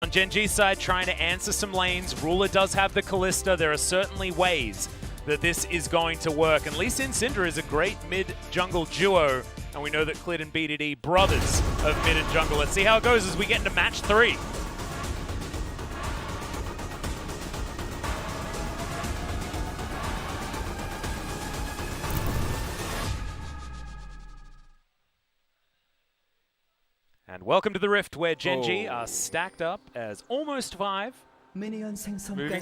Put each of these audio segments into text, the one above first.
On Gen G's side, trying to answer some lanes. Ruler does have the Kalista. There are certainly ways that this is going to work. And Lee Sin Syndra is a great mid-jungle duo. And we know that Clid and BDD, brothers of mid and jungle. Let's see how it goes as we get into match 3. And welcome to the Rift, where Gen G are stacked up as almost 5. Moving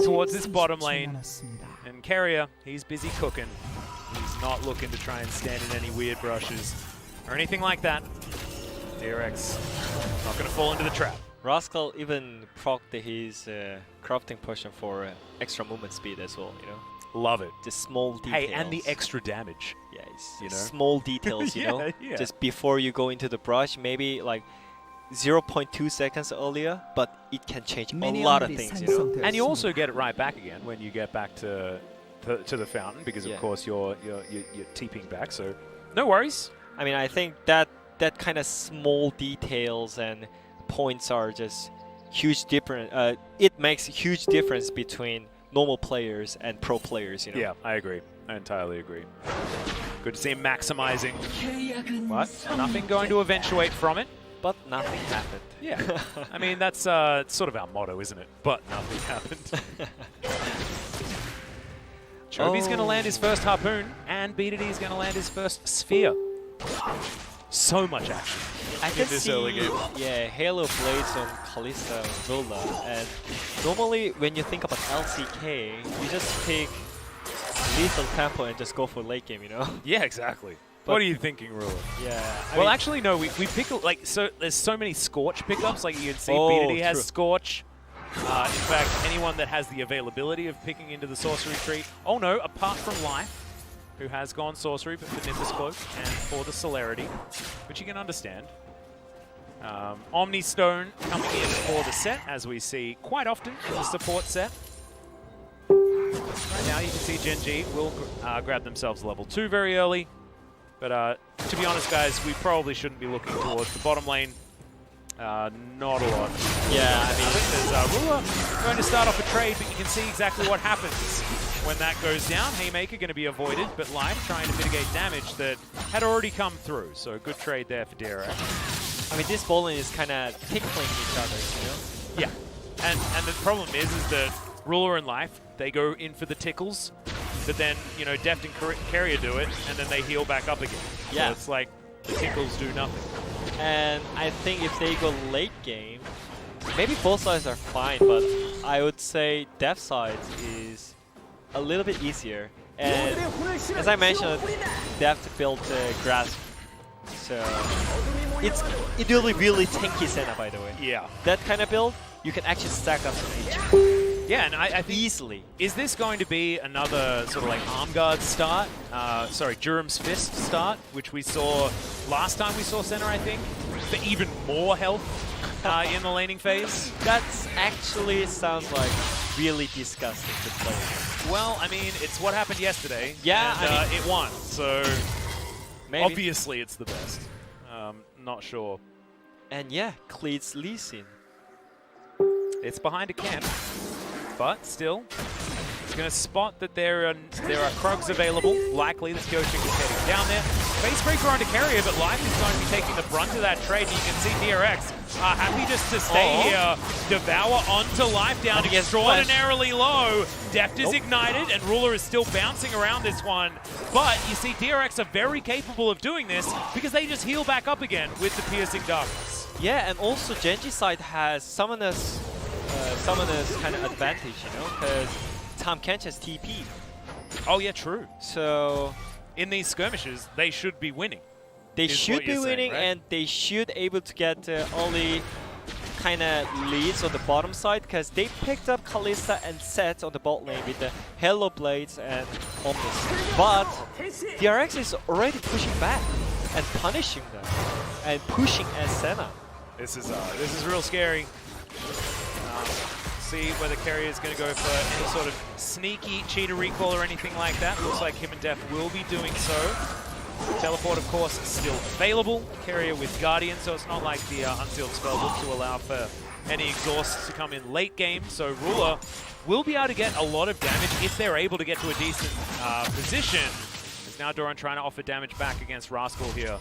towards this bottom lane. And Keria, he's busy cooking. He's not looking to try and stand in any weird brushes or anything like that. DRX not going to fall into the trap. Rascal even procced his crafting potion for extra movement speed as well, you know? Love it. Just small details. Hey, and the extra damage. Yeah, it's you know? small details, you know? Yeah. Just before you go into the brush, maybe like 0.2 seconds earlier, but it can change a lot of things, you know? And you also get it right back again when you get back to the fountain, because of course you're TPing back, so no worries. I mean, I think that kind of small details and points are just huge difference. It makes a huge difference between normal players and pro players, you know? Yeah, I agree. I entirely agree. Good to see him maximizing. What? Nothing going to eventuate from it. But nothing happened. Yeah. I mean, that's sort of our motto, isn't it? But nothing happened. Chovy's going to land his first Harpoon, and BDD's going to land his first Sphere. So much action in this early game. Yeah, Halo Blades on Kalista and Zola, and normally when you think about LCK, you just pick lethal tempo and just go for late game, you know? Yeah, exactly. But what are you thinking, Ruler? Yeah. I mean, actually, no. We pick like there's so many Scorch pickups. Like you can see, BDD has Scorch. In fact, anyone that has the availability of picking into the sorcery tree. Oh no, apart from Life, who has gone sorcery, but for Nimbus Cloak and for the Celerity, which you can understand. Omni Stone coming in for the set, as we see quite often in the support set. Right now, you can see Gen G will grab themselves level 2 very early. But to be honest, guys, we probably shouldn't be looking towards the bottom lane. Not a lot. Yeah, I mean, there's Ruler going to start off a trade, but you can see exactly what happens when that goes down. Haymaker going to be avoided, but Life trying to mitigate damage that had already come through. So a good trade there for DRX. I mean, this bowling is kind of tickling each other, you know? Yeah, and the problem is that Ruler and Life, they go in for the tickles. But then, you know, Deft and Keria do it, and then they heal back up again. Yeah. So it's like the tickles do nothing. And I think if they go late game, maybe both sides are fine, but I would say Deft side is a little bit easier. And as I mentioned, Deft built Grasp. So it's really tanky Senna, by the way. Yeah. That kind of build, you can actually stack up some HP. Yeah, and I think easily. Is this going to be another sort of like Arm Guard start? Sorry, Durham's Fist start, which we saw last time we saw Senna, I think, for even more health in the laning phase? That actually sounds like really disgusting to play. Well, I mean, it's what happened yesterday. Yeah, and, I mean, it won, so maybe. Obviously it's the best. Not sure. And yeah, Clid's Lee Sin. It's behind a camp. But still, he's going to spot that there are Krugs available. Likely that Kyoshik is heading down there. Facebreaker onto Keria, but Life is going to be taking the brunt of that trade. You can see DRX happy just to stay here. Devour onto Life down extraordinarily low. Deft is ignited, and Ruler is still bouncing around this one. But you see DRX are very capable of doing this because they just heal back up again with the Piercing Darkness. Yeah, and also Gen G side has Summoner's kind of advantage, you know, because Tahm Kench has TP. Oh yeah, true. So in these skirmishes, they should be winning. They should be winning, right? And they should able to get early kind of leads on the bottom side, because they picked up Kalista and Sett on the bot lane with the Halo Blades and Omnis. But DRX is already pushing back and punishing them and pushing as Senna. This is real scary. See whether Keria is going to go for any sort of sneaky cheetah recall or anything like that. Looks like him and Def will be doing so. Teleport, of course, is still available. Keria with Guardian, so it's not like the Unsealed Spellbook to allow for any exhausts to come in late game. So Ruler will be able to get a lot of damage if they're able to get to a decent position. As now Doran trying to offer damage back against Rascal here.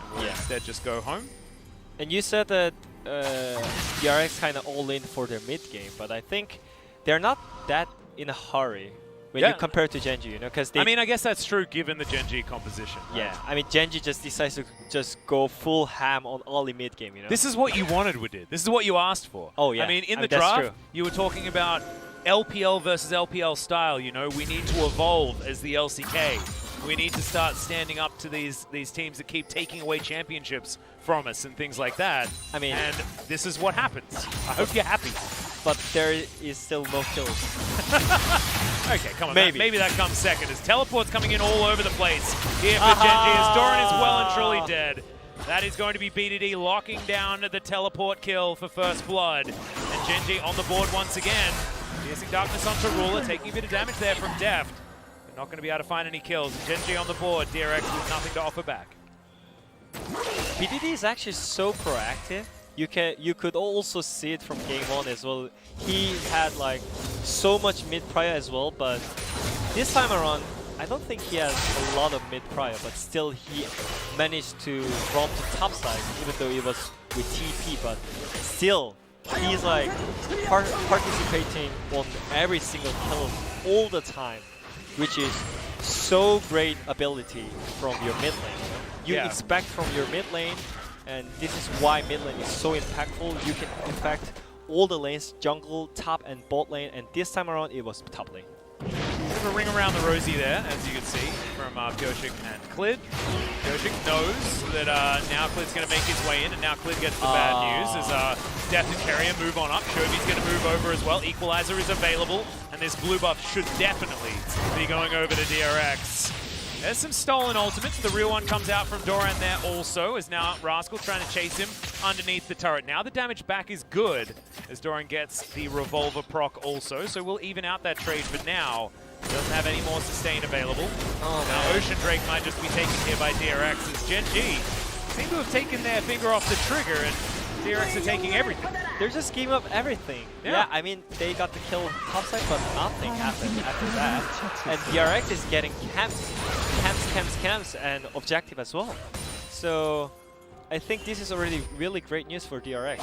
And will instead just go home. And you said that DRX kind of all in for their mid game, but I think they're not that in a hurry when you compare to Gen G, you know, because I mean, I guess that's true given the Gen G composition. Right? Yeah, I mean, Gen G just decides to just go full ham on early mid game, you know. This is what you wanted, Wadid. This is what you asked for. Oh yeah. I mean, in the draft, you were talking about LPL versus LPL style. You know, we need to evolve as the LCK. We need to start standing up to these teams that keep taking away championships from us and things like that. I mean, and this is what happens. I hope you're happy. But there is still no kills. Okay, come on. Maybe that comes second. As teleport's coming in all over the place here for Gen G. As Doran is well and truly dead. That is going to be BDD locking down the teleport kill for first blood. And Gen G on the board once again. Piercing Darkness onto Ruler, taking a bit of damage there from Deft. But not going to be able to find any kills. Gen G on the board, DRX with nothing to offer back. BDD is actually so proactive. You could also see it from game 1 as well. He had like so much mid prior as well, but this time around I don't think he has a lot of mid prior, but still he managed to roam to top side, even though it was with TP, but still he's like participating on every single kill all the time, which is so great ability from your mid lane. You expect from your mid lane, and this is why mid lane is so impactful. You can affect all the lanes, jungle, top, and bot lane, and this time around it was top lane. Bit of a ring around the rosy there, as you can see, from Pyosik and Clid. Pyosik knows that now Clid's going to make his way in, and now Clid gets the bad news as Deft and Carrier move on up. Shobi's going to move over as well. Equalizer is available, and this blue buff should definitely be going over to DRX. There's some stolen ultimates. The real one comes out from Doran there also, as now Rascal trying to chase him underneath the turret. Now the damage back is good, as Doran gets the revolver proc also, so we'll even out that trade for now. Doesn't have any more sustain available. Now Ocean Drake might just be taken here by DRX, as Gen G seem to have taken their finger off the trigger, and DRX are taking everything. They're just giving up everything. Yeah, I mean, they got the kill topside, but nothing happened after that. And DRX is getting camps, and objective as well. So I think this is already really great news for DRX.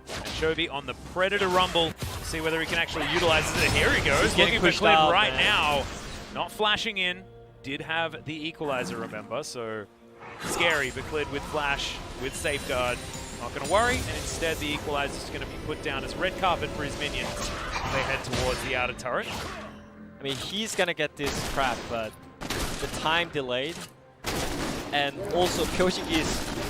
And Shobi on the Predator Rumble. See whether he can actually utilize it. Here he goes, He's looking for pushed Clid out, right man. now. Not flashing in. Did have the equalizer, remember, so scary, but Clid with flash, with safeguard. Not going to worry, and instead the equalizer is going to be put down as red carpet for his minions. They head towards the outer turret. I mean, he's going to get this crap, but the time delayed. And also, Pyosik is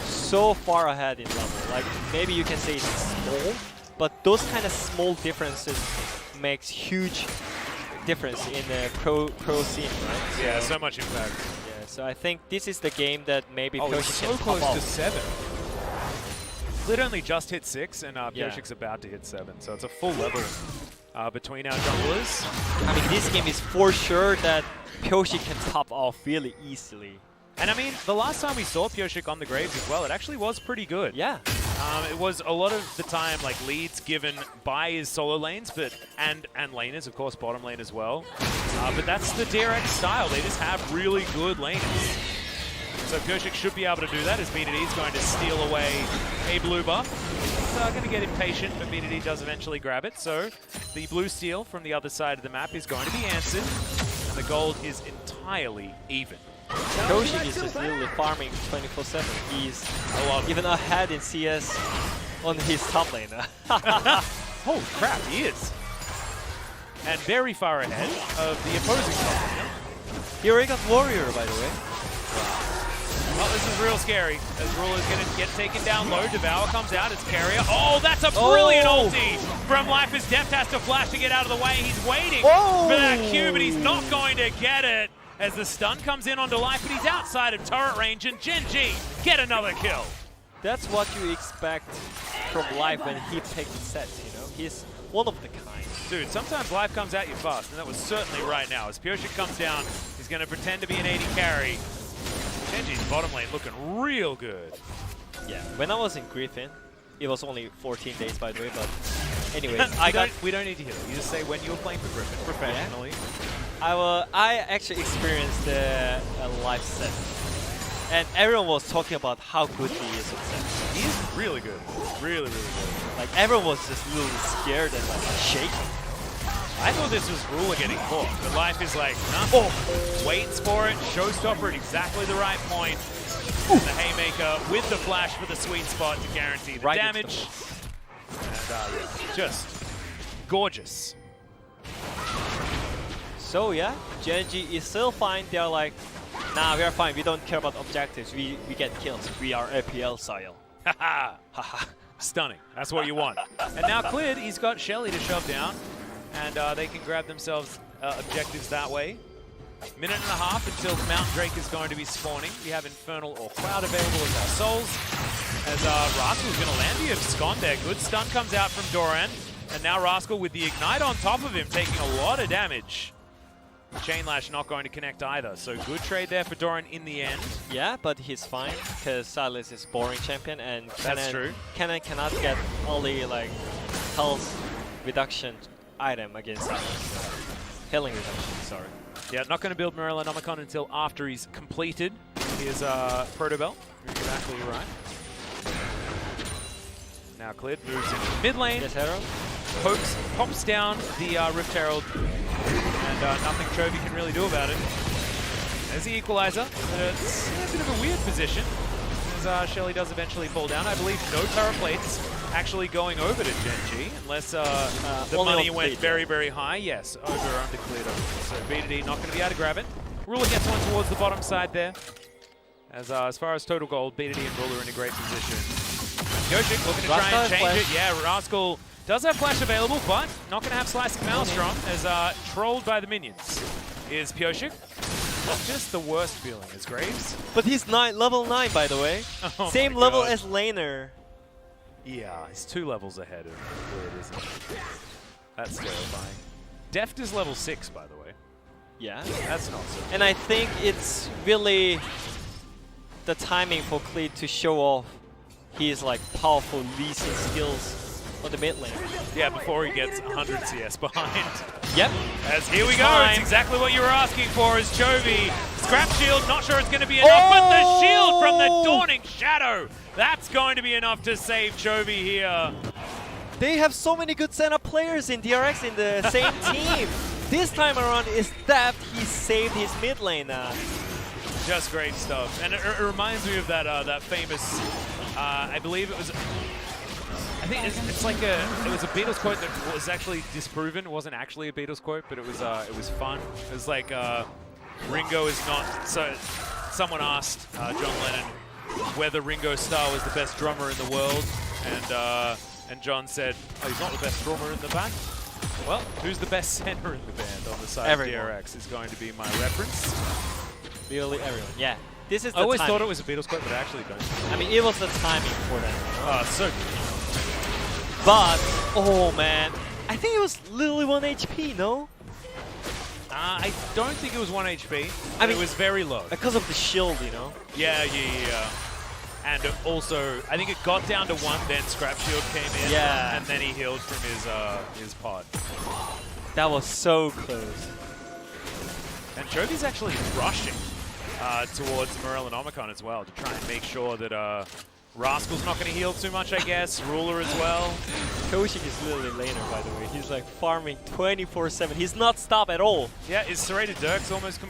so far ahead in level. Like, maybe you can say it's small, but those kind of small differences makes huge difference in the pro scene, right? Yeah, so much impact. Yeah, so I think this is the game that maybe Pyosik it's so can close pop to off. 7. Clid only just hit 6, and Pyosik's about to hit 7, so it's a full level between our junglers. I mean, this game is for sure that Pyosik can top off really easily. And I mean, the last time we saw Pyosik on the Graves as well, it actually was pretty good. Yeah. It was a lot of the time like leads given by his solo lanes, but and laners, of course, bottom lane as well. But that's the DRX style. They just have really good laners. So Pyosik should be able to do that, as BDD is going to steal away a blue buff. He's going to get impatient, but BDD does eventually grab it. So the blue steal from the other side of the map is going to be answered, and the gold is entirely even. Pyosik is just literally farming 24/7. He's even ahead in CS on his top lane. Holy crap, he is. And very far ahead of the opposing top lane. He already got Warrior, by the way. Well, this is real scary, as Ruler's going to get taken down low. Devour comes out, it's Carrier. Oh, that's a brilliant ulti from Life, as Deft has to flash to get out of the way. He's waiting for that Q, but he's not going to get it, as the stun comes in onto Life, but he's outside of turret range, and Gen G get another kill. That's what you expect from Life when he picks sets, you know? He's one of the kind. Dude, sometimes Life comes at you fast, and that was certainly right now. As Pyosik comes down, he's going to pretend to be an AD carry. Gen G's bottom lane looking real good. Yeah, when I was in Griffin, It was only 14 days, by the way, but anyways, we don't need to hear it. You just say when you were playing for Griffin professionally. I actually experienced the live set, and everyone was talking about how good he is at set. He is really good. Really, really good. Like, everyone was just a little scared and like shaking. I thought this was Ruler getting caught, but Life is like, nah, waits for it, showstopper at exactly the right point. And the haymaker with the flash for the sweet spot to guarantee the damage. And yeah, just gorgeous. So yeah, Gen.G is still fine. They're like, nah, we are fine. We don't care about objectives. We get kills. We are APL style. Haha. Haha. Stunning. That's what you want. And now Clid, he's got Shelly to shove down. And they can grab themselves objectives that way. Minute and a half until Mount Drake is going to be spawning. We have Infernal or Cloud available as our souls. As Rascal's going to land the abscond there. Good stun comes out from Doran. And now Rascal with the Ignite on top of him, taking a lot of damage. Chain Lash not going to connect either. So good trade there for Doran in the end. Yeah, but he's fine because Sylas is boring champion and That's true. Kennen cannot get all the like health reduction item against Sylas. Healing reduction, sorry. Yeah, not going to build Morellonomicon until after he's completed his Proto Belt. You're exactly right. Now Clid moves into mid lane. Yes, Herald. Pops down the Rift Herald, and nothing Chovy can really do about it. There's the equalizer. It's a bit of a weird position, as Shelly does eventually fall down. I believe no turret plates actually going over to Gen.G, unless the money went very, very high. Yes, over under Clid. So BDD not going to be able to grab it. Ruler gets one towards the bottom side there. As far as total gold, BDD and Ruler in a great position. Yoshik looking to try and change it. Yeah, Rascal does have flash available, but not going to have Slicing Maelstrom, as trolled by the minions is Pyosik. Just the worst feeling is Graves. But he's level 9, by the way. Oh Same level as Laner. Yeah, he's 2 levels ahead of where it isn't. That's terrifying. Deft is level 6, by the way. Yeah. That's not so. And I think it's really the timing for Clid to show off his like powerful leasing skills on the mid lane. Yeah, before he gets 100 CS behind. Yep. As here we go, it's exactly what you were asking for is Chovy. Scrap shield, not sure it's going to be enough, but the shield from the Dawning Shadow, that's going to be enough to save Chovy here. They have so many good Senna players in DRX in the same team. This time around is that he saved his mid lane. Just great stuff. And it reminds me of that that famous, I believe it was, I think it's like it was a Beatles quote that was actually disproven. It wasn't actually a Beatles quote, but it was fun. It was like, Ringo is not, so someone asked John Lennon whether Ringo Starr was the best drummer in the world, and John said, oh, he's not the best drummer in the band. Well, who's the best center in the band on the side of DRX is going to be my reference. Really everyone. Yeah. This is the I always timing. thought it was a Beatles quote, but I actually don't. I mean, it was the timing for them. Oh, so good. But, oh man, I think it was literally 1 HP, no? I don't think it was 1 HP. I mean, it was very low. Because of the shield, you know? Yeah. And also, I think it got down to 1, then Scrap Shield came in. Yeah. And then he healed from his pod. That was so close. And Chovy's actually rushing towards Morellonomicon as well to try and make sure that Rascal's not going to heal too much, I guess. Ruler as well. Koshik is literally laner, by the way. He's like farming 24/7. He's not stopped at all. Yeah, his Serrated Dirk's almost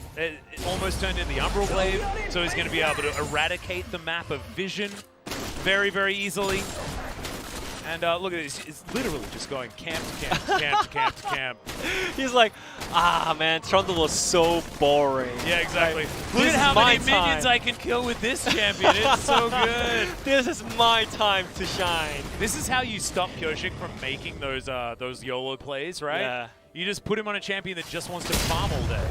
turned into the Umbral Glaive, so he's going to be able to eradicate the map of Vision very, very easily. And look at this, it's literally just going camp to camp to camp to camp to camp. He's like, ah man, Trundle was so boring. Yeah, exactly. Like, look at how many minions I can kill with this champion, it's so good. This is my time to shine. This is how you stop Pyosik from making those YOLO plays, right? Yeah. You just put him on a champion that just wants to farm all day.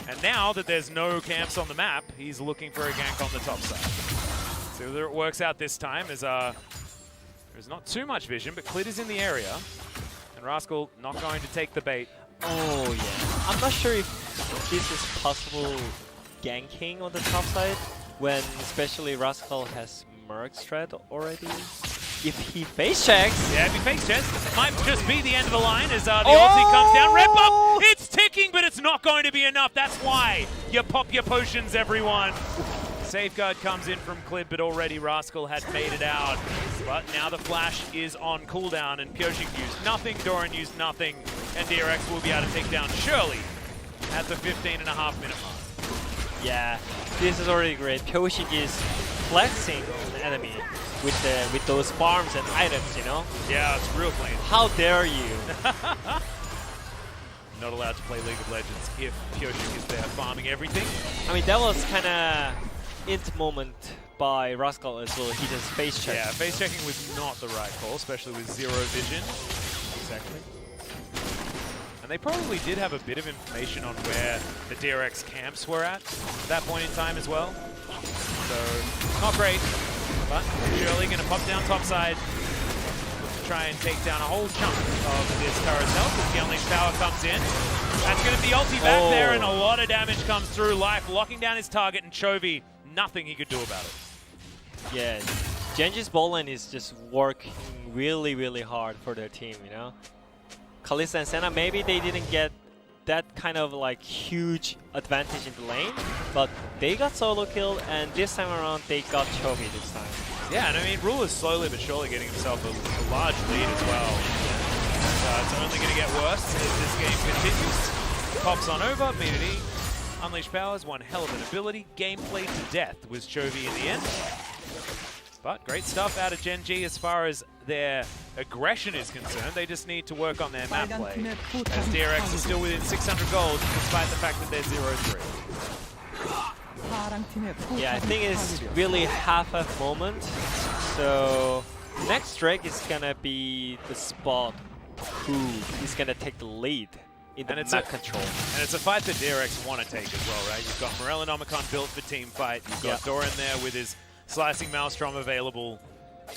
And now that there's no camps on the map, he's looking for a gank on the top side. See whether it works out this time as there's not too much vision, but Clid is in the area. And Rascal not going to take the bait. Oh, yeah. I'm not sure if this is possible ganking on the top side when especially Rascal has Merc strat already. if he face checks. Yeah, if he face checks, it might just be the end of the line as the ulti comes down. Red buff, it's ticking, but it's not going to be enough. That's why you pop your potions, everyone. Safeguard comes in from Clib, but already Rascal had made it out. But now the flash is on cooldown, and Pyosik used nothing, Doran used nothing, and DRX will be able to take down Shirley at the 15.5-minute mark. Yeah, this is already great. Pyosik is flexing the enemy with those farms and items, you know? Yeah, it's real clean. How dare you? Not allowed to play League of Legends if Pyosik is there farming everything. I mean, that was kind of int moment by Rascal as well. He just face checked. Yeah, face checking was not the right call, especially with zero vision. Exactly. And they probably did have a bit of information on where the DRX camps were at that point in time as well. So, not great. But Shirley going to pop down topside to try and take down a whole chunk of this turret's health as the Unleashed Power comes in. That's going to be ulti back there, and a lot of damage comes through. Life locking down his target, and Chovy, nothing he could do about it. Yeah, Genji's ball lane is just working really, really hard for their team, you know? Kalista and Senna, maybe they didn't get that kind of like huge advantage in the lane, but they got solo killed, and this time around they got Chovy this time. Yeah, and I mean, Rule is slowly but surely getting himself a large lead as well. It's only going to get worse as this game continues. Pops on over, BDD. Unleashed Powers, one hell of an ability. Gameplay to death was Chovy in the end. But great stuff out of Gen G as far as their aggression is concerned. They just need to work on their map play. As DRX is still within 600 gold, despite the fact that they're 0-3. Yeah, I think it's really half a moment. So next Drake is gonna be the spot who is gonna take the lead in the map control. And it's a fight that DRX want to take as well, right? You've got Morellonomicon built for team fight. You've got Doran there with his Slicing Maelstrom available.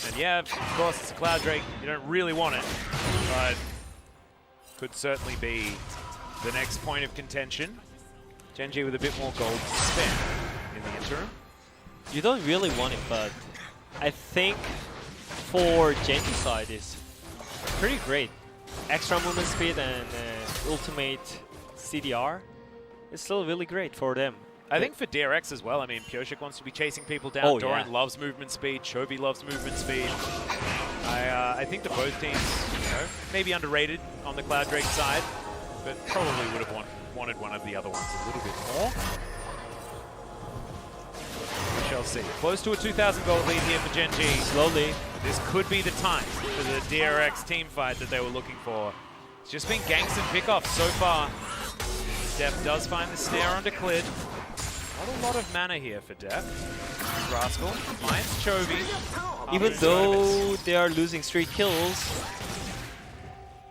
And yeah, of course, it's a Cloud Drake. You don't really want it, but could certainly be the next point of contention. Gen G with a bit more gold to spend in the interim. You don't really want it, but I think for Gen G side is pretty great. Extra movement speed and ultimate CDR is still really great for them. I think for DRX as well, I mean, Pyosik wants to be chasing people down. Doran loves movement speed. Chovy loves movement speed. I think that both teams, you know, maybe underrated on the Cloud Drake side, but probably would have wanted one of the other ones a little bit more. We shall see. Close to a 2,000 gold lead here for Gen G. Slowly. This could be the time for the DRX team fight that they were looking for. It's just been ganks and pickoffs so far. Def does find the snare onto Clid. Not a lot of mana here for Def. Rascal finds Chovy. Even though they are losing 3 kills,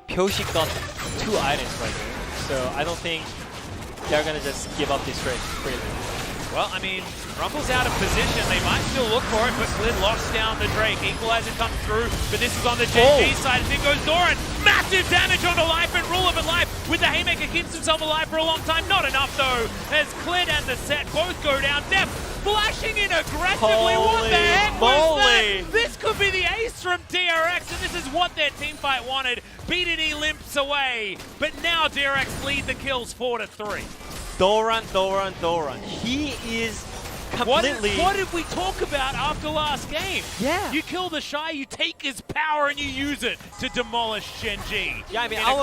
Pyosik got 2 items right there. So I don't think they're gonna just give up this race freely. Well, I mean, Rumble's out of position. They might still look for it, but Clid locks down the Drake. Equalizer comes through, but this is on the Gen G side. As in goes Doran. Massive damage onto Life, and Ruler, but Life with the Haymaker keeps himself alive for a long time. Not enough, though, as Clid and the set both go down. Def flashing in aggressively. What the heck was that? This could be the ace from DRX, and this is what their teamfight wanted. BDD limps away, but now DRX lead the kills 4-3. Doran. He is completely... What did we talk about after last game? Yeah. You kill the Shy, you take his power, and you use it to demolish Gen G. Yeah, I mean, I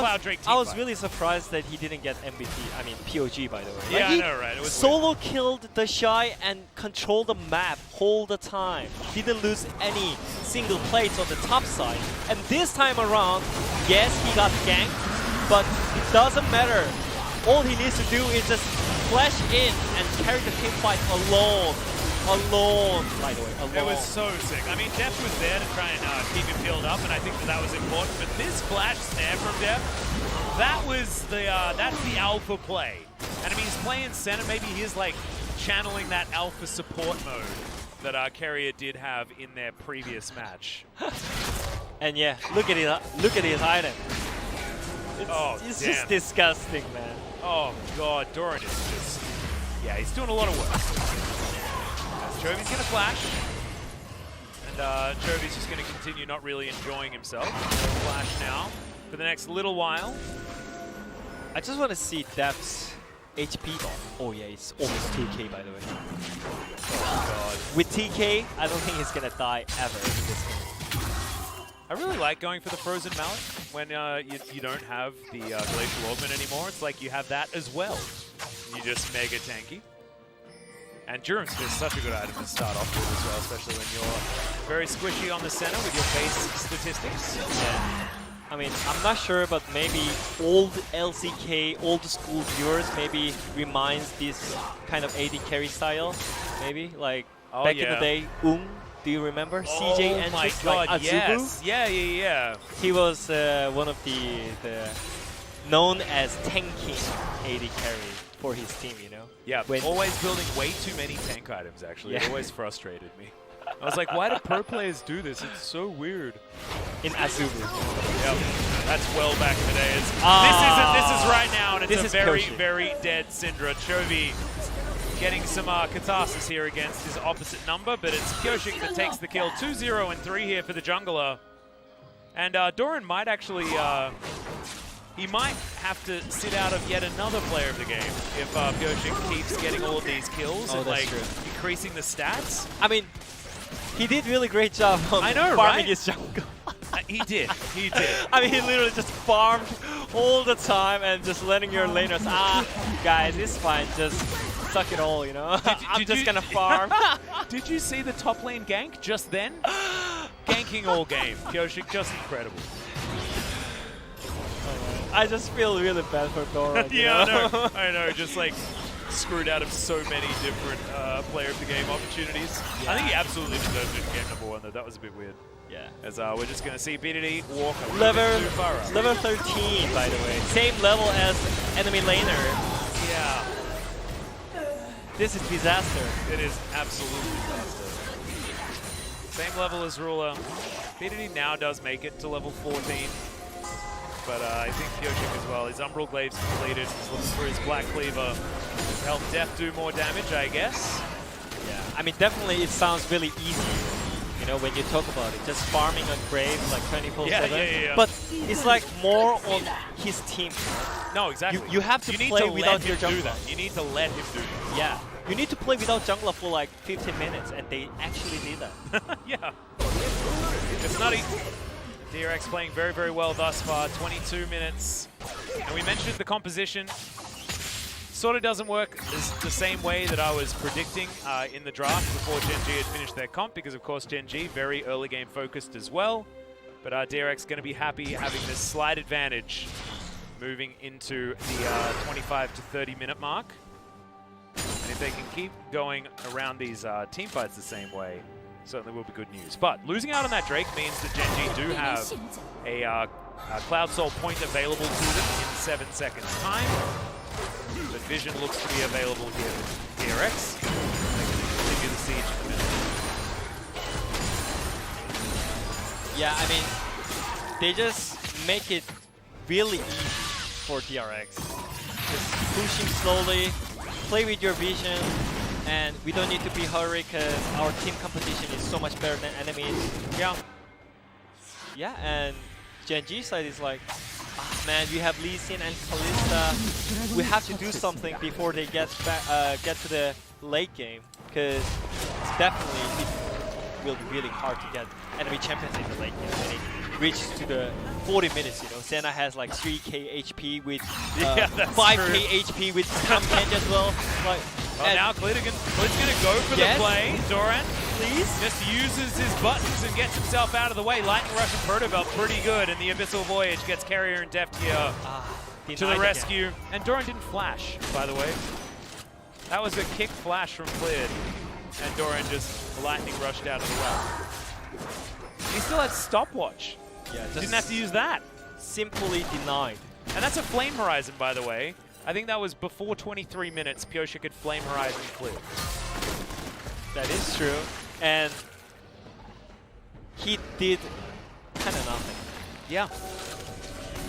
was really surprised that he didn't get MVP. I mean, POG, by the way. Yeah, like, I know, right? It was solo weird. killed the Shy and controlled the map all the time. Didn't lose any single plates on the top side. And this time around, yes, he got ganked, but it doesn't matter. All he needs to do is just flash in and carry the team fight alone. Alone, by the way, alone. It was so sick. I mean, Def was there to try and keep him healed up, and I think that was important. But this flash snare from Def, that was the that's the alpha play. And I mean, he's playing center. Maybe he's like channeling that alpha support mode that Carrier did have in their previous match. And yeah, look at his item. It's just disgusting, man. Oh god, Doran is just... Yeah, he's doing a lot of work. Chovy's gonna flash. And Chovy's just going to continue not really enjoying himself. Flash now for the next little while. I just want to see Depth's HP bar. Oh yeah, it's almost 2k by the way. Oh god. With TK, I don't think he's gonna die ever in this game. I really like going for the Frozen Mallet when you don't have the Glacial Augment anymore. It's like you have that as well. You just mega tanky. And Durham's is such a good item to start off with as well, especially when you're very squishy on the center with your base statistics. Yeah. I mean, I'm not sure, but maybe old LCK, old school viewers maybe reminds this kind of AD carry style. Maybe, like back in the day, do you remember? CJ and my god, like yes. Yeah. He was one of the known as tanking AD carry for his team, you know? Yeah, always building way too many tank items, actually. It always frustrated me. I was like, why do pro players do this? It's so weird. In Azubu. Yep, that's well back in the days. This is right now, and it's a very, very dead Syndra. Chovy getting some catharsis here against his opposite number, but it's Pyosik that takes the kill. 2-0 and 3 here for the jungler. And Doran might actually, he might have to sit out of yet another player of the game if Pyosik keeps getting all of these kills and like increasing the stats. I mean, he did really great job on farming his jungle. He did. I mean, he literally just farmed all the time and just letting your laners, guys, it's fine, just suck it all, you know? I'm just gonna farm. Did you see the top lane gank just then? Ganking all game. Pyosik, just incredible. I just feel really bad for Doran. Yeah, I know. Just like screwed out of so many different player of the game opportunities. Yeah. I think he absolutely deserved it in game number 1, though. That was a bit weird. Yeah. As we're just going to see BDD walk a level too far up. Level 13, by the way. Same level as enemy laner. Yeah. This is disaster. It is absolutely disaster. Same level as Ruler. BDD now does make it to level 14. But I think Pyosik as well. His Umbral Glaive's completed. He's looking for his Black Cleaver to help Deft do more damage, I guess. Yeah, I mean, definitely it sounds really easy, you know, when you talk about it. Just farming a grave like 24/7. Yeah. But it's like more on his team. No, exactly. You have to play without your jungler. You need to let him do that. Yeah. You need to play without jungler for like 15 minutes, and they actually did that. Yeah. It's not easy. DRX playing very, very well thus far, 22 minutes. And we mentioned the composition sort of doesn't work the same way that I was predicting in the draft before Gen G had finished their comp, because of course Gen G, very early game focused as well. But DRX going to be happy having this slight advantage moving into the 25 to 30 minute mark. And if they can keep going around these team fights the same way, certainly will be good news. But losing out on that Drake means that Gen G do have a Cloud Soul point available to them in 7 seconds time. But Vision looks to be available here with DRX. They can continue the siege in the middle. Yeah, I mean, they just make it really easy for DRX. Just pushing slowly, play with your vision, and we don't need to be hurried because our team competition is so much better than enemies. Yeah, and Gen G side is like, man, we have Lee Sin and Kalista. We have to do something before they get to the late game, because definitely it will be really hard to get enemy champions in the late game when it reaches to the 40 minutes, you know. Senna has like 3k HP with 5k HP with Tankage as well. Like, now Klid's gonna go for the play. Doran, please, just uses his buttons and gets himself out of the way. Lightning Rush and Proto Belt pretty good, and the Abyssal Voyage gets Carrier and Deft here to the rescue. Again. And Doran didn't flash, by the way. That was a kick flash from Klid, and Doran just Lightning Rushed out of the way. He still had Stopwatch. Yeah, didn't have to use that. Simply denied. And that's a Flame Horizon, by the way. I think that was before 23 minutes, Pyosik had Flame Horizon cleared. That is true. And he did kind of nothing. Yeah.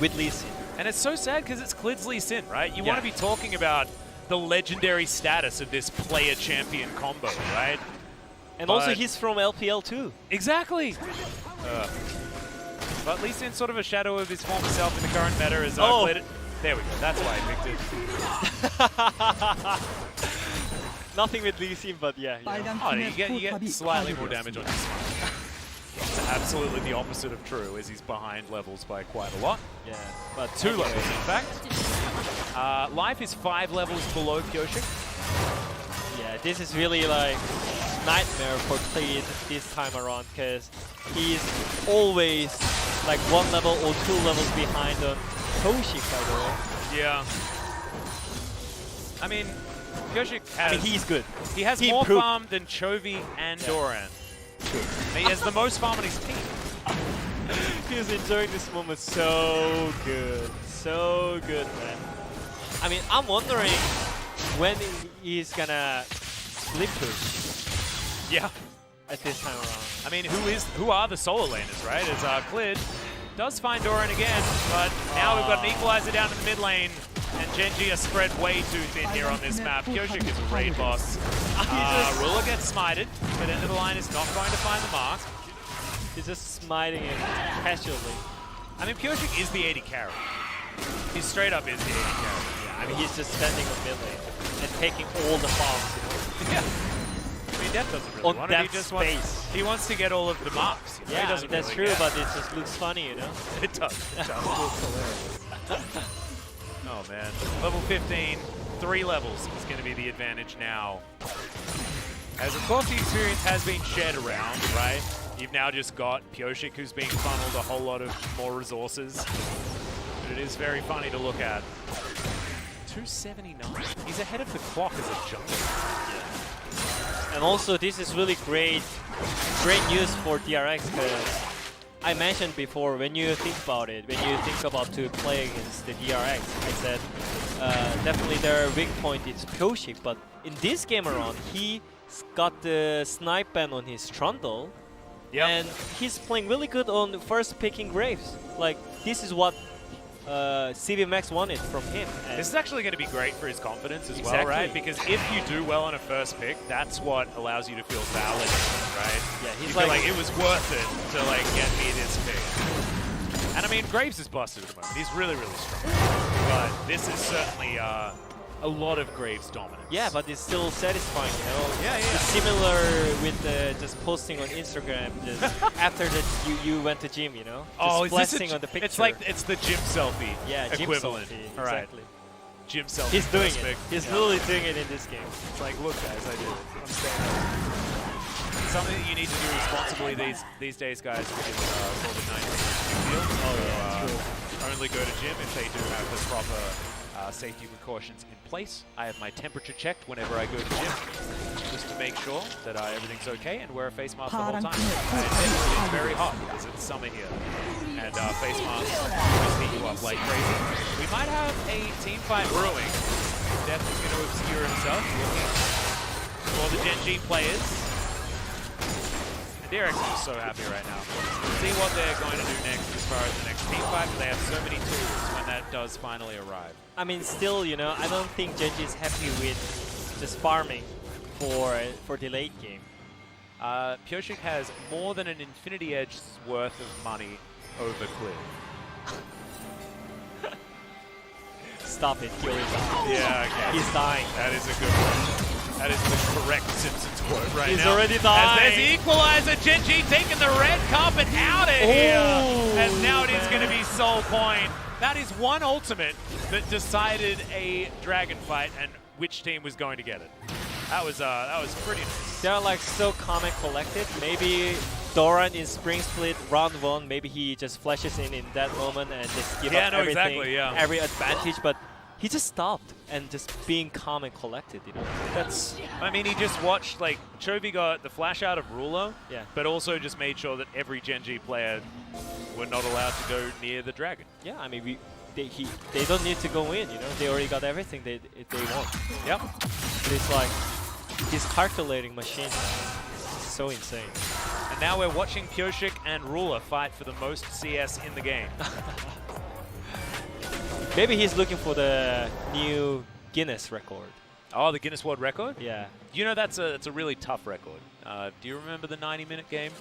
With Lee Sin. And it's so sad because it's Klid's Lee Sin, right? You want to be talking about the legendary status of this player champion combo, right? And also he's from LPL too. Exactly. But at least in sort of a shadow of his former self in the current meta as there we go. That's why I picked it. Nothing with Lee Sin, but yeah. Oh, you get slightly more damage on your smite. It's absolutely the opposite of true, as he's behind levels by quite a lot. Yeah, but 2 levels in fact. Life is 5 levels below Pyosik. Yeah, this is really like nightmare for Cleed this time around, because he's always like 1 level or 2 levels behind on Pyosik, by the way. Yeah. I mean, Pyosik has... he's good. He has more farm than Chovy and Doran. He has the most farm on his team. He's enjoying this moment so good. So good, man. I mean, I'm wondering when he's gonna split push. Yeah. At this time around. I mean, who are the solo laners, right? As Clid does find Doran again, but now we've got an equalizer down in the mid lane, and Genji are spread way too thin here on this map. Pyosik is a raid boss. Ruler gets smited, but end of the line is not going to find the mark. He's just smiting it casually. I mean, Pyosik is the AD carry. He straight up is the AD carry. Yeah, I mean, he's just standing on mid lane and taking all the farms, you know? Yeah. I mean, Death doesn't really want it. He just wants to get all of the marks. Yeah, I mean, that's true, but it just looks funny, you know? It does. It does. Looks hilarious. Oh, man. Level 15, 3 levels is going to be the advantage now. As, of course, the experience has been shared around, right? You've now just got Pyosik, who's being funneled a whole lot of more resources. But it is very funny to look at. 279. He's ahead of the clock as a jungler. And also, this is really great news for DRX, because I mentioned before, when you think about it, when you think about to play against the DRX, I said definitely their weak point is Pyosik, but in this game around, he got the snipe ban on his Trundle, and he's playing really good on first picking Graves. Like, this is what CV Max wanted from him. And this is actually going to be great for his confidence as well, right? Because if you do well on a first pick, that's what allows you to feel validated, right? Yeah, he's you feel like it was worth it to like get me this pick. And I mean, Graves is busted at the moment. He's really, really strong. But this is certainly a lot of Graves dominance. Yeah, but it's still satisfying, you know? Yeah, yeah. It's similar with just posting on Instagram just after that you went to gym, you know? Just flexing on the picture. It's like, it's the gym selfie Gym equivalent. selfie, All right. Exactly. Gym selfie. He's doing it. He's literally doing it in this game. It's like, look guys, I did it. I'm standing up. Something that you need to do responsibly these days, guys, which is COVID-19 deal. Only go to gym if they do have the proper safety precautions in place. I have my temperature checked whenever I go to gym, just to make sure that everything's okay, and wear a face mask the whole time. It's very hot because it's summer here, and face masks just heat you up like crazy. We might have a team fight brewing. Death is going to obscure himself, looking for the Genji players. And DRX is so happy right now. See what they're going to do next as far as the next team fight, but they have so many tools when that does finally arrive. I mean, still, you know, I don't think Genji is happy with just farming for the late game. Pyosik has more than an Infinity Edge's worth of money over Clid. Stop it, he already died. Yeah, okay. He's dying. That is a good one. That is the correct Simpsons quote right now. He's already dying. As there's the equalizer, Genji taking the red carpet out of here. As now it is going to be Soul Coin. That is one ultimate that decided a dragon fight and which team was going to get it. That was pretty nice. They're like so calm and collected. Maybe Doran in Spring Split round 1, maybe he just flashes in that moment and just give up everything, every advantage, but he just stopped and just being calm and collected, you know. That's. I mean, he just watched, like, Chovy got the flash out of Ruler, but also just made sure that every Genji player were not allowed to go near the dragon. Yeah, I mean, they don't need to go in, you know. They already got everything they want. Yep. But it's like this calculating machine. It's so insane. And now we're watching Pyosik and Ruler fight for the most CS in the game. Maybe he's looking for the new Guinness record. Oh, the Guinness World Record? Yeah. You know, that's a really tough record. Do you remember the 90-minute game?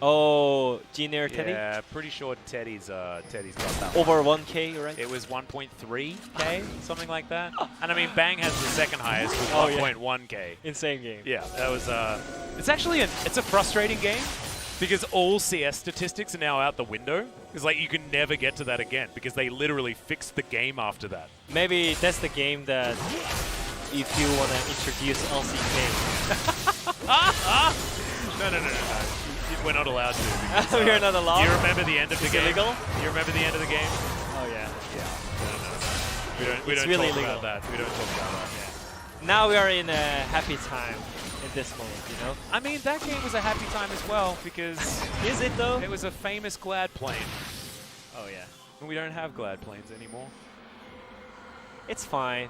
Oh, Junior Teddy? Yeah, pretty sure Teddy's got that. Over 1K, right? It was 1.3K, something like that. And I mean, Bang has the second highest with Oh, yeah. 1.1K. Insane game. Yeah, that was. It's actually it's a frustrating game because all CS statistics are now out the window. It's like you can never get to that again because they literally fixed the game after that. Maybe that's the game that if you want to introduce LCK. No. We're not allowed to. Because, We're not allowed? Do you remember the end of the It's game? illegal? You remember the end of the game? Oh, yeah. No. We It's don't really talk illegal. about that. We don't talk about that. Yeah. Now we are in a happy time in this moment, you know? I mean, that game was a happy time as well because Is it though? it was a famous Glad plane. Oh, yeah. And we don't have Glad planes anymore. It's fine.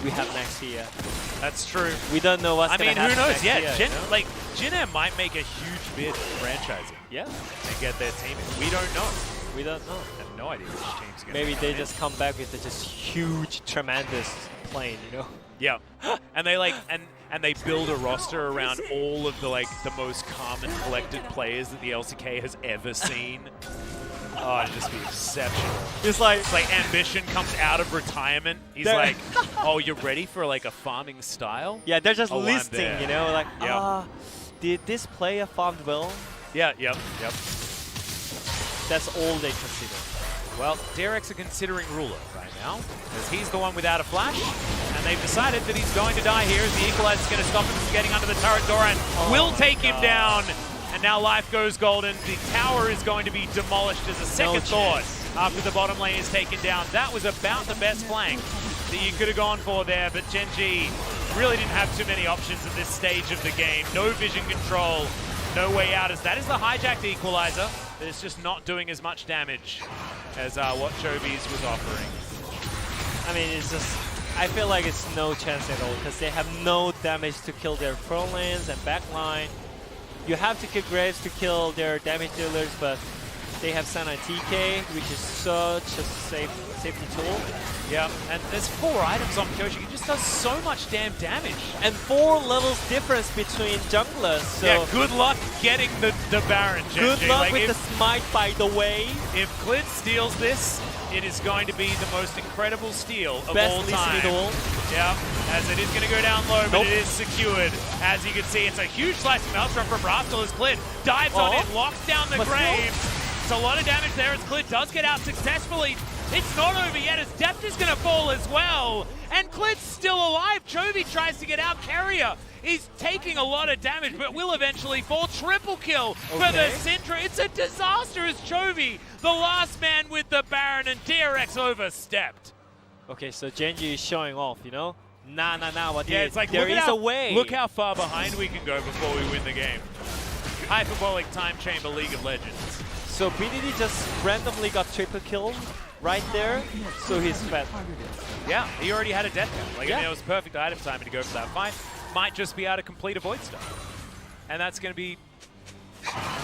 We have Nexia. That's true. We don't know what's I gonna mean, happen who knows? next Yeah, year, Jin, you know? like Jin might make a huge bid for franchising Yeah, and get their team in. We don't know. we don't know. I have no idea which team's going to Maybe they just come back with a just huge, tremendous plane, you know? Yeah. And they like and they build a roster around all of the most calm and collected players that the LCK has ever seen. Oh, it'd just be exceptional. It's like, It's like Ambition comes out of retirement. He's They're- like, oh, you're ready for like a farming style? yeah, they're just Oh, I'm listing, there. you know? Like, Yeah. did this player farmed well? Yeah, yep. That's all they consider. Well, Derex are considering Ruler right now, as he's the one without a flash, and they've decided that he's going to die here as the Equalizer is going to stop him from getting under the turret door and will take him down. And now life goes golden. The tower is going to be demolished as a second thought after the bottom lane is taken down. That was about the best flank that you could have gone for there, but Gen G really didn't have too many options at this stage of the game. No vision control, no way out, as that is the hijacked Equalizer that is just not doing as much damage as what Chobi's was offering. I mean, it's just, I feel like it's no chance at all because they have no damage to kill their front lanes and back line. You have to kill Graves to kill their damage dealers, but they have Sana TK, which is such a safety tool. Yeah, and there's 4 items on Kyoshi. He just does so much damn damage. And 4 levels difference between junglers, so Yeah, good luck getting the Baron, Gen good G. luck Like, with if, the smite, by the way. if Clid steals this, it is going to be the most incredible steal of Best all Lee time. Sin duel. Yeah, as it is going to go down low, but Nope. it is secured. As you can see, it's a huge slice of Maelstrom from Rascal as Clid dives on in, locks down the But still- Graves. It's a lot of damage there as Clid does get out successfully. It's not over yet as Depth is going to fall as well. And Clid's still alive. Chovy tries to get out. Carrier is taking a lot of damage, but will eventually fall. Triple kill for the Okay. Syndra. It's a disaster as Chovy, the last man with the Baron, and DRX overstepped. Okay, so Genji is showing off, you know? Nah, what Yeah, it's like, there look is at a way. Look how far behind we can go before we win the game. Hyperbolic Time Chamber League of Legends. So BDD just randomly got triple kill right there, so he's fed. Yeah, he already had a death count. Like, I Yeah. mean, it was perfect item timing to go for that fight. Might just be able to complete a Void Star. And that's going to be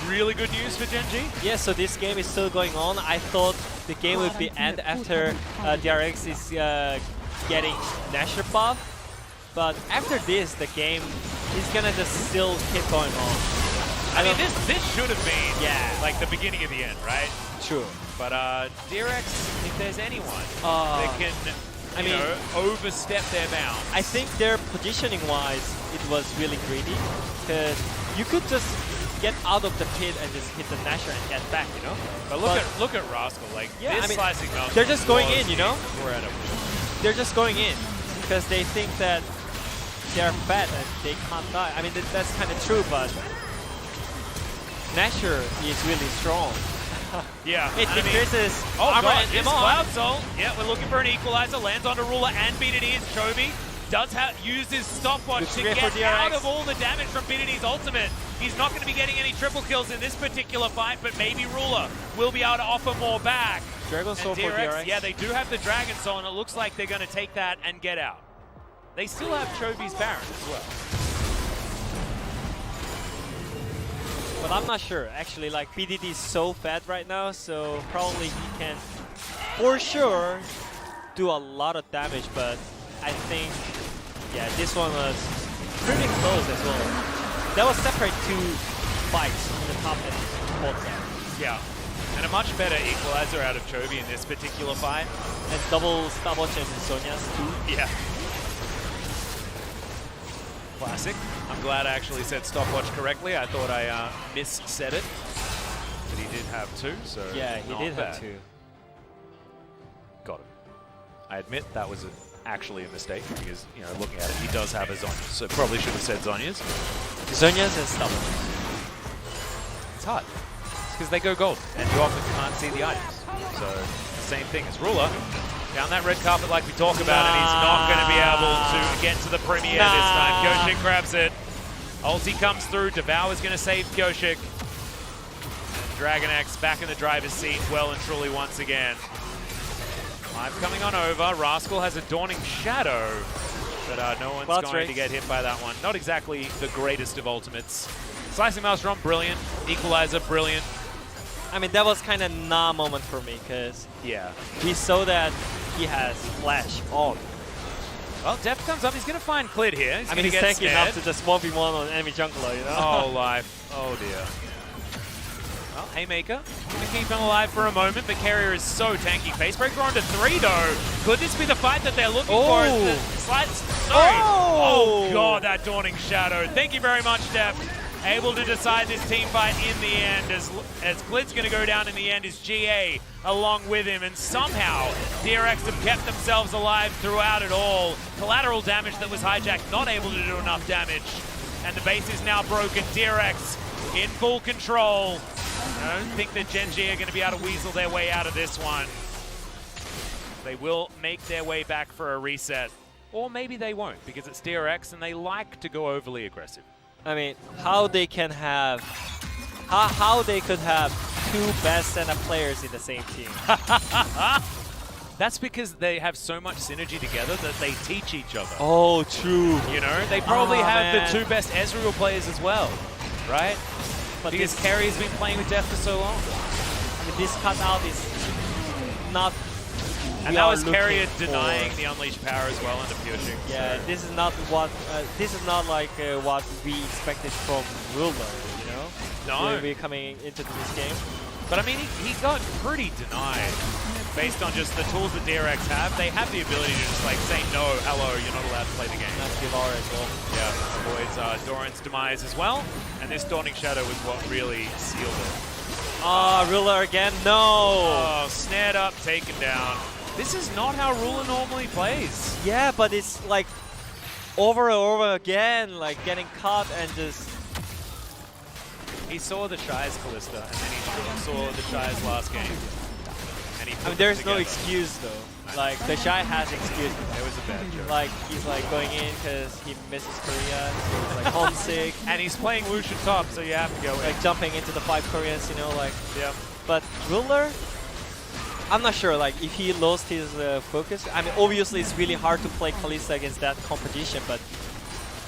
really good news for Gen G. Yeah, so this game is still going on. I thought the game would be end after DRX is getting Nashor buff, but after this, the game is gonna just still keep going on. I mean, this should have been Yeah. like the beginning of the end, right? True. But DRX, if there's anyone Uh, that can, I you mean- know, overstep their bounds. I think their positioning-wise, it was really greedy, because you could just get out of the pit and just hit the Nashor and get back, you know? But look at Rascal. Like, Yeah, this I mean, slicing Maelstrom they're just going was in, you know? incredible. They're just going in because they think that they're fat and they can't die. I mean, that's kind of true, but Nashor is really strong. Yeah. It and I mean, increases oh armor god, and this MR. Cloud Soul. Yeah, we're looking for an equalizer. Lands onto Ruler and BDD's Chovy. Does use his stopwatch Good to threat get for DRX. out of all the damage from BDD's ultimate. He's not going to be getting any triple kills in this particular fight, but maybe Ruler will be able to offer more back. Dragon And Soul for DRX. yeah, they do have the Dragon Soul, and it looks like they're going to take that and get out. They still have Chovy's Baron as well. But I'm not sure. Actually, like BDD is so fat right now, so probably he can, for sure, do a lot of damage. But I think Yeah, this one was pretty close as well. That was separate two fights on the top and bottom side. Yeah. And a much better equalizer out of Chovy in this particular fight. And double stopwatch and Sonya's too. Yeah. Classic. I'm glad I actually said stopwatch correctly. I thought I mis-said it. But he did have two, so Yeah, he not did bad. have two. Got it. I admit that was actually a mistake because, you know, looking at it, he does have a Zhonya's, so probably should have said Zhonya's. Sonya's and stopwatch. It's hard. It's because they go gold, and you often can't see the items. So, same thing as Ruler. Down that red carpet like we talk about, and he's not going to be able to get to the premiere this time. Gyoshik grabs it. Ulti comes through. Devour's going to save Gyoshik. And Dragon X back in the driver's seat well and truly once again. Live coming on over. Rascal has a Dawning Shadow, but no one's going to get hit by that one. Not exactly the greatest of ultimates. Slicing Maelstrom, brilliant. Equalizer, brilliant. I mean, that was kind of nah moment for me because we saw that he has flash on. Well, Deft comes up. He's going to find Clid here. I mean, he's tanky enough to just 1v1 on enemy jungler, you know? Oh, life. Oh, dear. Well, Haymaker going to keep him alive for a moment, but Carrier is so tanky. Facebreaker onto 3, though. Could this be the fight that they're looking for? Sorry. Oh, God, that Dawning Shadow. Thank you very much, Deft. Able to decide this team fight in the end as Clid's going to go down in the end as GA along with him, and somehow DRX have kept themselves alive throughout it all. Collateral damage that was hijacked, not able to do enough damage, and the base is now broken. DRX in full control. I don't think that Gen G are going to be able to weasel their way out of this one. They will make their way back for a reset, or maybe they won't because it's DRX and they like to go overly aggressive. I mean, how they can have, how they could have two best center players in the same team. That's because they have so much synergy together that they teach each other. Oh, true. You know, they probably have man. the two best Ezreal players as well, right? But because Carrie has been playing with Deft for so long. I mean, this cutout is not. And that was Carrier denying the unleashed power as well into Pursuit. Yeah, so. this is not what. This is not like what we expected from Ruler. You know. No. When we're coming into this game. But I mean, he got pretty denied based on just the tools that DRX have. They have the ability to just like say no, hello, you're not allowed to play the game. That's Villar as well. Yeah, avoids Doran's demise as well. And this Dawning Shadow was what really sealed it. Ah, Ruler again, no! Oh, snared up, taken down. This is not how Ruler normally plays. Yeah, but it's like over and over again, like getting caught and just... He saw the Shy's Kalista, and then he saw the Shy's last game. And he I mean, there's no excuse though. Like, the Shy has excuse. It was a bad joke. Like, he's like going in because he misses Korea, so he's like homesick. And he's playing Lucian top, so you have to go in. Like jumping into the 5 Koreans, you know, like... Yeah. But Ruler, I'm not sure, like, if he lost his focus. I mean, obviously it's really hard to play Kalista against that competition, but...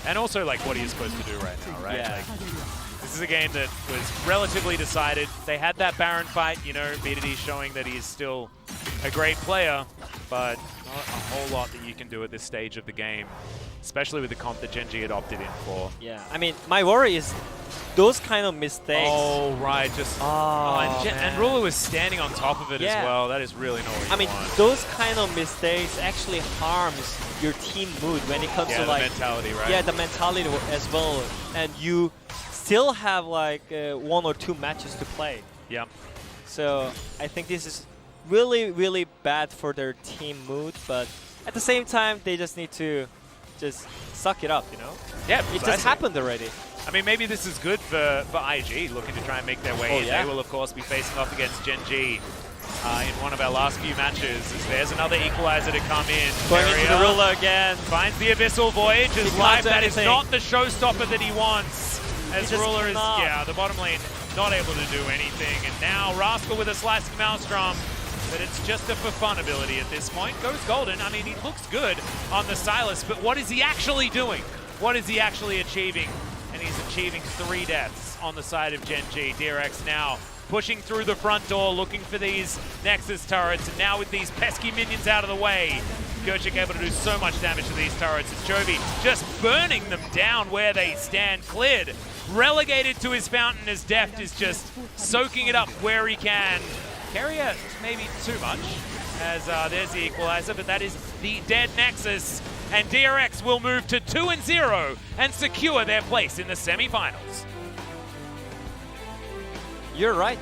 And also, like, what are you supposed to do right now, right? Yeah. Like, this is a game that was relatively decided. They had that Baron fight, you know, BDD showing that he's still a great player, but not a whole lot that you can do at this stage of the game, especially with the comp that Gen G had opted in for. Yeah, I mean, my worry is those kind of mistakes. Oh, right, just... and Ruler was standing on top of it as well. That is really not what you I mean, want. those kind of mistakes actually harms your team mood when it comes to the like... mentality, right? Yeah, the mentality as well. And you still have like 1 or 2 matches to play. Yeah. So I think this is really, really bad for their team mood, but at the same time, they just need to just suck it up, you know? Yeah, It just happened already. I mean, maybe this is good for IG, looking to try and make their way in. They will, of course, be facing off against Gen G in one of our last few matches. As there's another equalizer to come in. Going into the Ruler again. Finds the Abyssal Voyage. His life, that is not the showstopper that he wants. As Ruler is, the bottom lane not able to do anything. And now Rascal with a Slicing Maelstrom. But it's just a for fun ability at this point. Goes golden. I mean, he looks good on the Sylas, but what is he actually doing? What is he actually achieving? And he's achieving 3 deaths on the side of Gen G. DRX now pushing through the front door, looking for these Nexus turrets. And now with these pesky minions out of the way, Gerchik able to do so much damage to these turrets. It's Chovy just burning them down where they stand. Cleared. Relegated to his fountain as Deft is just soaking it up where he can. Carrier, maybe too much, as there's the equalizer, but that is the dead Nexus. And DRX will move to 2-0 and secure their place in the semi-finals. You're right.